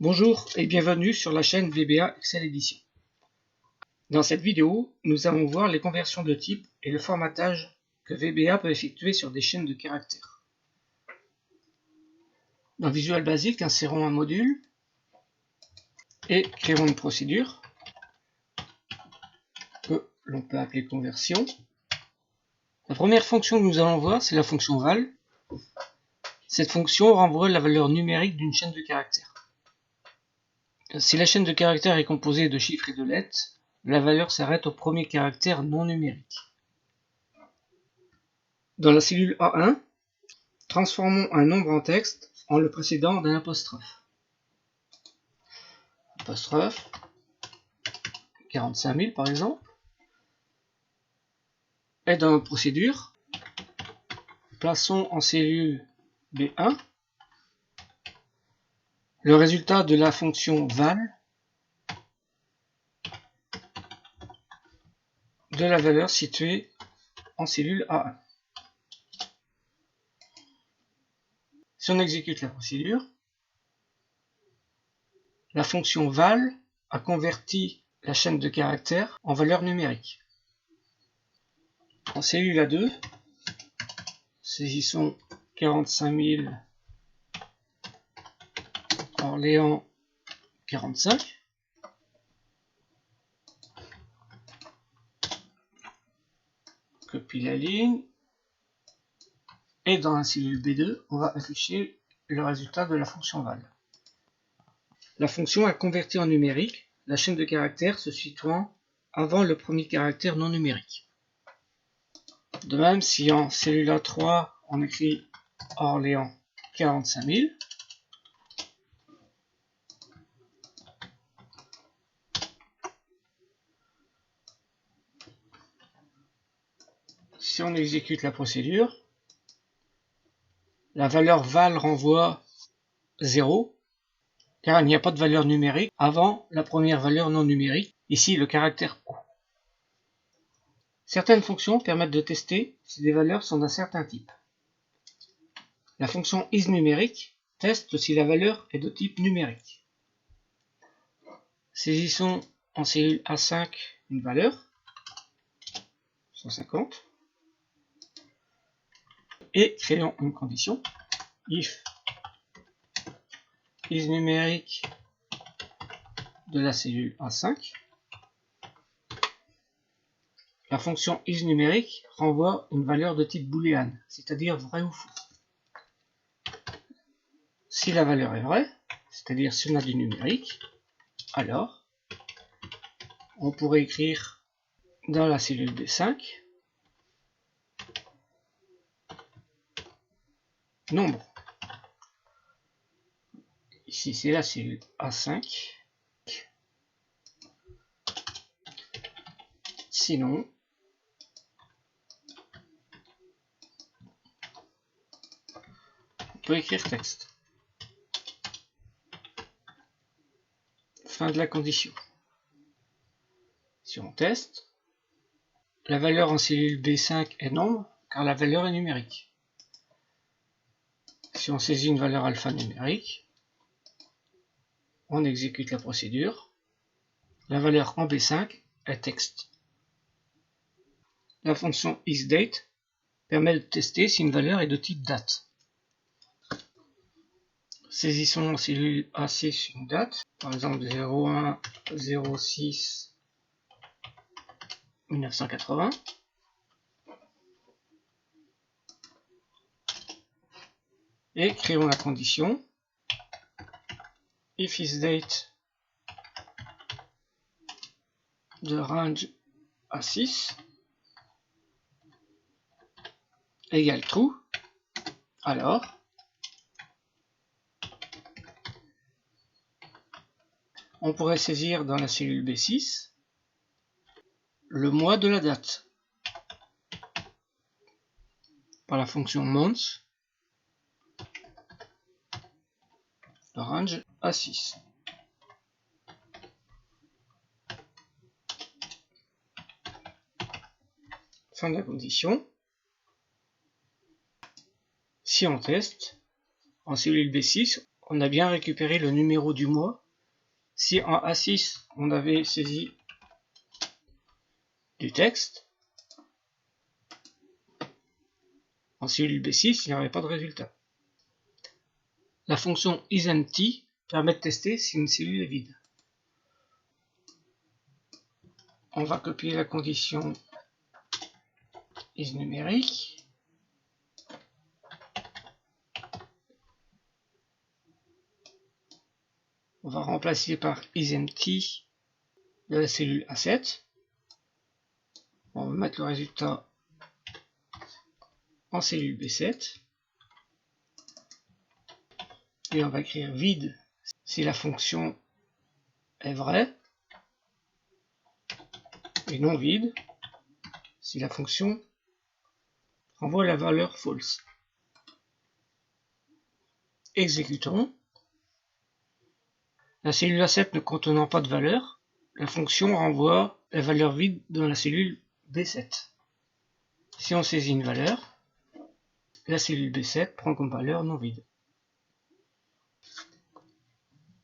Bonjour et bienvenue sur la chaîne VBA Excel Edition. Dans cette vidéo, nous allons voir les conversions de type et le formatage que VBA peut effectuer sur des chaînes de caractères. Dans Visual Basic, insérons un module et créons une procédure que l'on peut appeler conversion. La première fonction que nous allons voir, c'est la fonction val. Cette fonction renvoie la valeur numérique d'une chaîne de caractères. Si la chaîne de caractères est composée de chiffres et de lettres, la valeur s'arrête au premier caractère non numérique. Dans la cellule A1, transformons un nombre en texte en le précédant d'un apostrophe. Apostrophe 45 000 par exemple. Et dans la procédure, plaçons en cellule B1 le résultat de la fonction val de la valeur située en cellule A1. Si on exécute la procédure, la fonction val a converti la chaîne de caractères en valeur numérique. En cellule A2, saisissons 45 000 Orléans 45. Copie la ligne. Et dans la cellule B2, on va afficher le résultat de la fonction val. La fonction a converti en numérique la chaîne de caractères se situant avant le premier caractère non numérique. De même, si en cellule A3, on écrit Orléans 45 000, si on exécute la procédure, la valeur val renvoie 0, car il n'y a pas de valeur numérique avant la première valeur non numérique, ici le caractère O. Certaines fonctions permettent de tester si des valeurs sont d'un certain type. La fonction isNumérique teste si la valeur est de type numérique. Saisissons en cellule A5 une valeur, 150, et créons une condition, if isNumérique de la cellule A5. La fonction isNumérique renvoie une valeur de type booléen, c'est-à-dire vrai ou faux. Si la valeur est vraie, c'est-à-dire si on a du numérique, alors on pourrait écrire dans la cellule B5 nombre. Ici c'est la cellule A5. Sinon, on peut écrire texte. Fin de la condition. Si on teste, la valeur en cellule B5 est nombre, car la valeur est numérique. Si on saisit une valeur alphanumérique, on exécute la procédure. La valeur en B5 est texte. La fonction isDate permet de tester si une valeur est de type date. Saisissons en cellule A6 une date, par exemple 01 06 1980. Et créons la condition if isDate de range A6 égale true, alors on pourrait saisir dans la cellule B6 le mois de la date par la fonction month de range A6. Fin de la condition. Si on teste, en cellule B6, on a bien récupéré le numéro du mois. Si en A6 on avait saisi du texte, en cellule B6 il n'y aurait pas de résultat. La fonction isEmpty permet de tester si une cellule est vide. On va copier la condition isNumérique. On va remplacer par isEmpty de la cellule A7. On va mettre le résultat en cellule B7. Et on va écrire vide si la fonction est vraie. Et non vide si la fonction renvoie la valeur false. Exécutons. La cellule A7 ne contenant pas de valeur, la fonction renvoie la valeur vide dans la cellule B7. Si on saisit une valeur, la cellule B7 prend comme valeur non vide.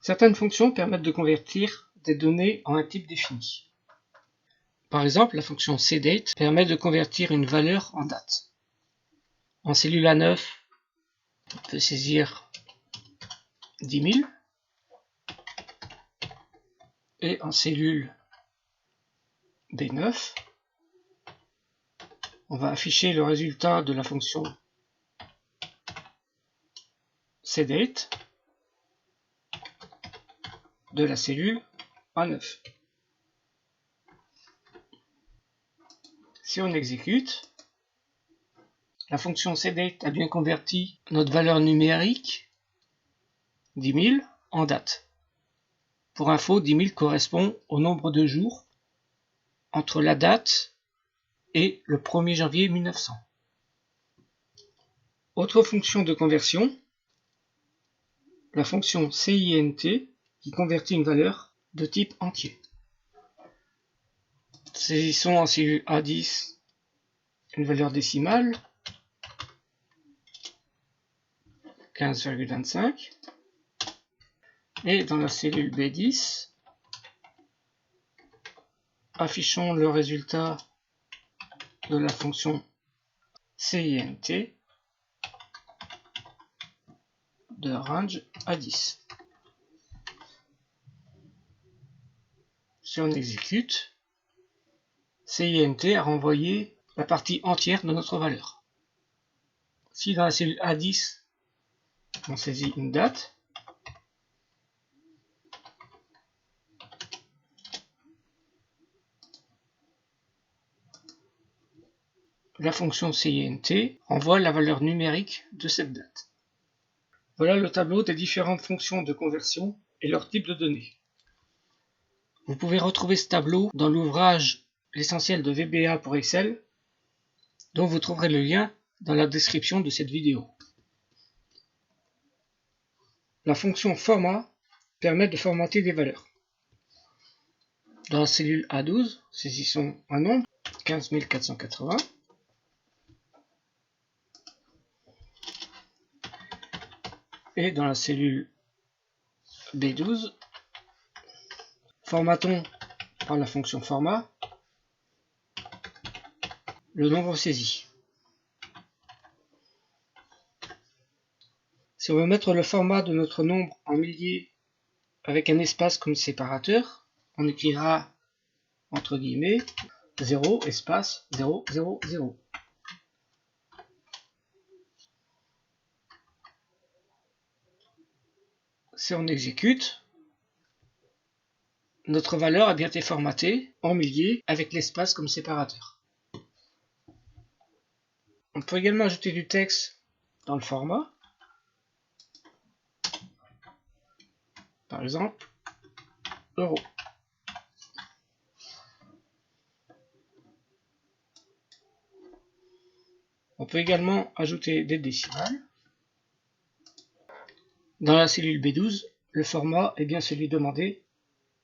Certaines fonctions permettent de convertir des données en un type défini. Par exemple, la fonction cdate permet de convertir une valeur en date. En cellule A9, on peut saisir 10 000. Et en cellule B9, on va afficher le résultat de la fonction cdate de la cellule A9. Si on exécute, la fonction cdate a bien converti notre valeur numérique 10 000 en date. Pour info, 10 000 correspond au nombre de jours entre la date et le 1er janvier 1900. Autre fonction de conversion, la fonction cint qui convertit une valeur de type entier. Saisissons en cellule A10 une valeur décimale, 15,25, et dans la cellule B10, affichons le résultat de la fonction cint de range A10. Si on exécute, cint a renvoyé la partie entière de notre valeur. Si dans la cellule A10, on saisit une date, la fonction cint renvoie la valeur numérique de cette date. Voilà le tableau des différentes fonctions de conversion et leur type de données. Vous pouvez retrouver ce tableau dans l'ouvrage L'essentiel de VBA pour Excel, dont vous trouverez le lien dans la description de cette vidéo. La fonction format permet de formater des valeurs. Dans la cellule A12, saisissons un nombre, 15 480. Et dans la cellule B12, formatons par la fonction format le nombre saisi. Si on veut mettre le format de notre nombre en milliers avec un espace comme séparateur, on écrira entre guillemets 0 espace 0 0 0. Si on exécute, notre valeur a bien été formatée en milliers avec l'espace comme séparateur. On peut également ajouter du texte dans le format. Par exemple, euro. On peut également ajouter des décimales. Dans la cellule B12, le format est bien celui demandé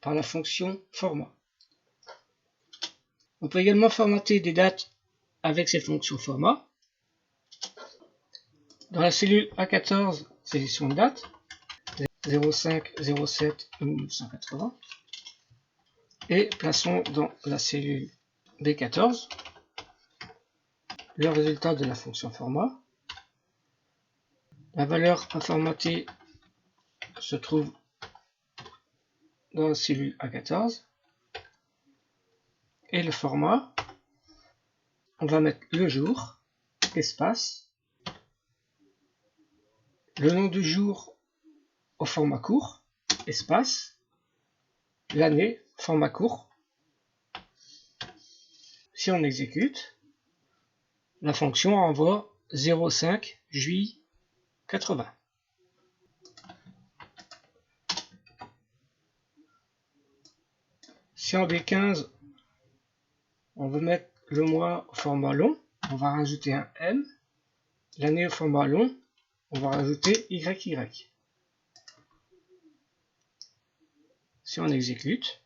par la fonction format. On peut également formater des dates avec cette fonction format. Dans la cellule A14, saisissons une date. 05 07 1980 et plaçons dans la cellule B14 le résultat de la fonction format. La valeur informatée se trouve dans la cellule A14 et le format, on va mettre le jour, espace, le nom du jour au format court, espace, l'année, format court. Si on exécute, la fonction envoie 05 juillet 80. Si en B15, on veut mettre le mois au format long, on va rajouter un M. L'année au format long, on va rajouter YY. Si on exécute,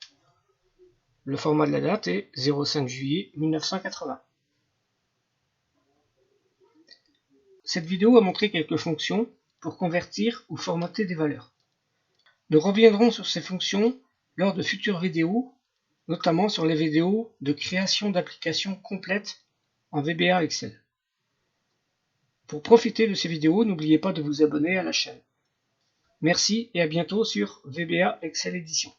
le format de la date est 05 juillet 1980. Cette vidéo a montré quelques fonctions pour convertir ou formater des valeurs. Nous reviendrons sur ces fonctions lors de futures vidéos, notamment sur les vidéos de création d'applications complètes en VBA Excel. Pour profiter de ces vidéos, n'oubliez pas de vous abonner à la chaîne. Merci et à bientôt sur VBA Excel Édition.